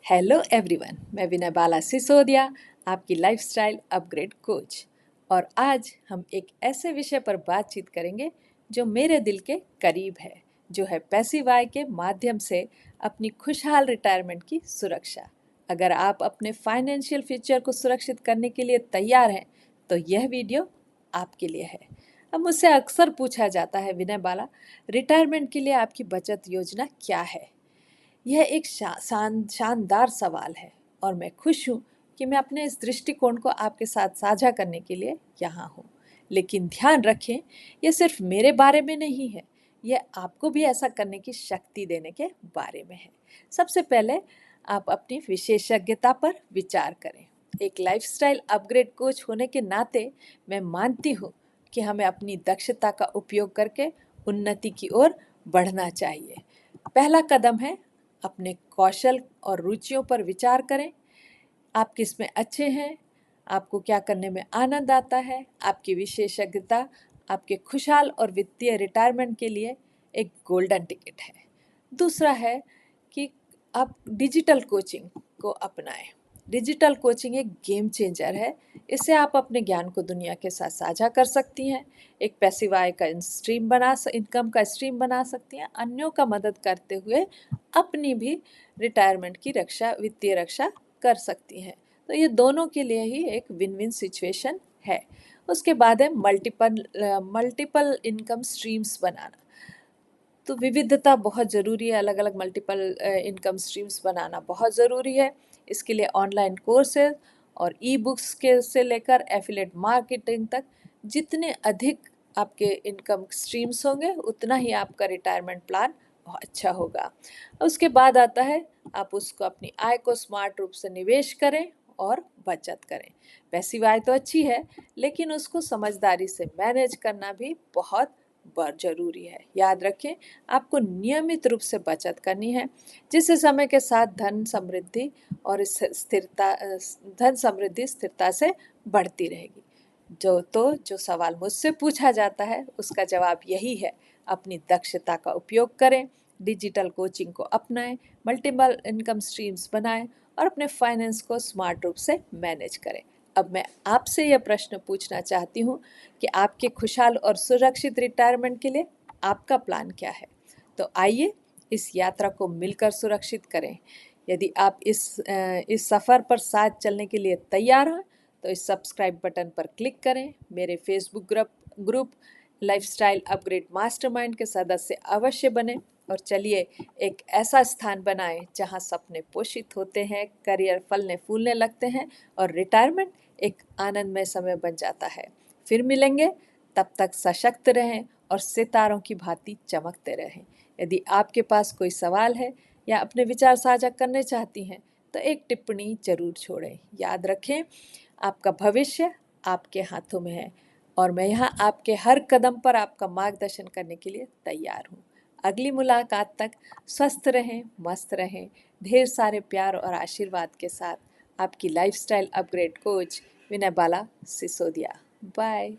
Hello everyone, मैं विनय बाला सिसोदिया, आपकी lifestyle upgrade coach. और आज हम एक ऐसे विषय पर बातचीत करेंगे जो मेरे दिल के करीब है, जो है पैसिव आय के माध्यम से अपनी खुशहाल रिटायरमेंट की सुरक्षा। अगर आप अपने फाइनेंशियल फ्यूचर को सुरक्षित करने के लिए तैयार हैं तो यह वीडियो आपके लिए है। अब मुझसे अक्सर पूछा जाता है, विनय बाला, रिटायरमेंट के लिए आपकी बचत योजना क्या है? यह एक शानदार सवाल है और मैं खुश हूँ कि मैं अपने इस दृष्टिकोण को आपके साथ साझा करने के लिए यहाँ हूँ। लेकिन ध्यान रखें, यह सिर्फ मेरे बारे में नहीं है, यह आपको भी ऐसा करने की शक्ति देने के बारे में है। सबसे पहले आप अपनी विशेषज्ञता पर विचार करें। एक लाइफस्टाइल अपग्रेड कोच होने के नाते मैं मानती हूँ कि हमें अपनी दक्षता का उपयोग करके उन्नति की ओर बढ़ना चाहिए। पहला कदम है अपने कौशल और रुचियों पर विचार करें। आप किस में अच्छे हैं, आपको क्या करने में आनंद आता है। आपकी विशेषज्ञता आपके खुशहाल और वित्तीय रिटायरमेंट के लिए एक गोल्डन टिकट है। दूसरा है कि आप डिजिटल कोचिंग को अपनाएं। डिजिटल कोचिंग एक गेम चेंजर है। इससे आप अपने ज्ञान को दुनिया के साथ साझा कर सकती हैं, एक पैसिव आय का इनकम का स्ट्रीम बना सकती हैं, अन्यों का मदद करते हुए अपनी भी रिटायरमेंट की वित्तीय रक्षा कर सकती हैं। तो ये दोनों के लिए ही एक विन विन सिचुएशन है। उसके बाद है मल्टीपल इनकम स्ट्रीम्स बनाना। तो विविधता बहुत ज़रूरी है, अलग अलग मल्टीपल इनकम स्ट्रीम्स बनाना बहुत ज़रूरी है। इसके लिए ऑनलाइन कोर्सेज और ई बुक्स के से लेकर एफिलिएट मार्केटिंग तक जितने अधिक आपके इनकम स्ट्रीम्स होंगे उतना ही आपका रिटायरमेंट प्लान बहुत अच्छा होगा। उसके बाद आता है आप उसको अपनी आय को स्मार्ट रूप से निवेश करें और बचत करें। पैसिव आय तो अच्छी है, लेकिन उसको समझदारी से मैनेज करना भी बहुत जरूरी है। याद रखें, आपको नियमित रूप से बचत करनी है, जिससे समय के साथ धन समृद्धि स्थिरता से बढ़ती रहेगी। जो सवाल मुझसे पूछा जाता है उसका जवाब यही है, अपनी दक्षता का उपयोग करें, डिजिटल कोचिंग को अपनाएं, मल्टीपल इनकम स्ट्रीम्स बनाएं और अपने फाइनेंस को स्मार्ट रूप से मैनेज करें। अब मैं आपसे यह प्रश्न पूछना चाहती हूँ कि आपके खुशहाल और सुरक्षित रिटायरमेंट के लिए आपका प्लान क्या है? तो आइए इस यात्रा को मिलकर सुरक्षित करें। यदि आप इस सफ़र पर साथ चलने के लिए तैयार हैं तो इस सब्सक्राइब बटन पर क्लिक करें। मेरे Facebook group lifestyle upgrade mastermind के सदस्य अवश्य बने और चलिए एक ऐसा स्थान बनाएं जहां सपने पोषित होते हैं, करियर फलने फूलने लगते हैं और रिटायरमेंट एक आनंदमय समय बन जाता है। फिर मिलेंगे, तब तक सशक्त रहें और सितारों की भांति चमकते रहें। यदि आपके पास कोई सवाल है या अपने विचार साझा करने चाहती हैं तो एक टिप्पणी जरूर छोड़ें। याद रखें, आपका भविष्य आपके हाथों में है और मैं यहाँ आपके हर कदम पर आपका मार्गदर्शन करने के लिए तैयार हूँ। अगली मुलाकात तक स्वस्थ रहें, मस्त रहें, ढेर सारे प्यार और आशीर्वाद के साथ आपकी लाइफस्टाइल अपग्रेड कोच विनय बाला सिसोदिया। बाय।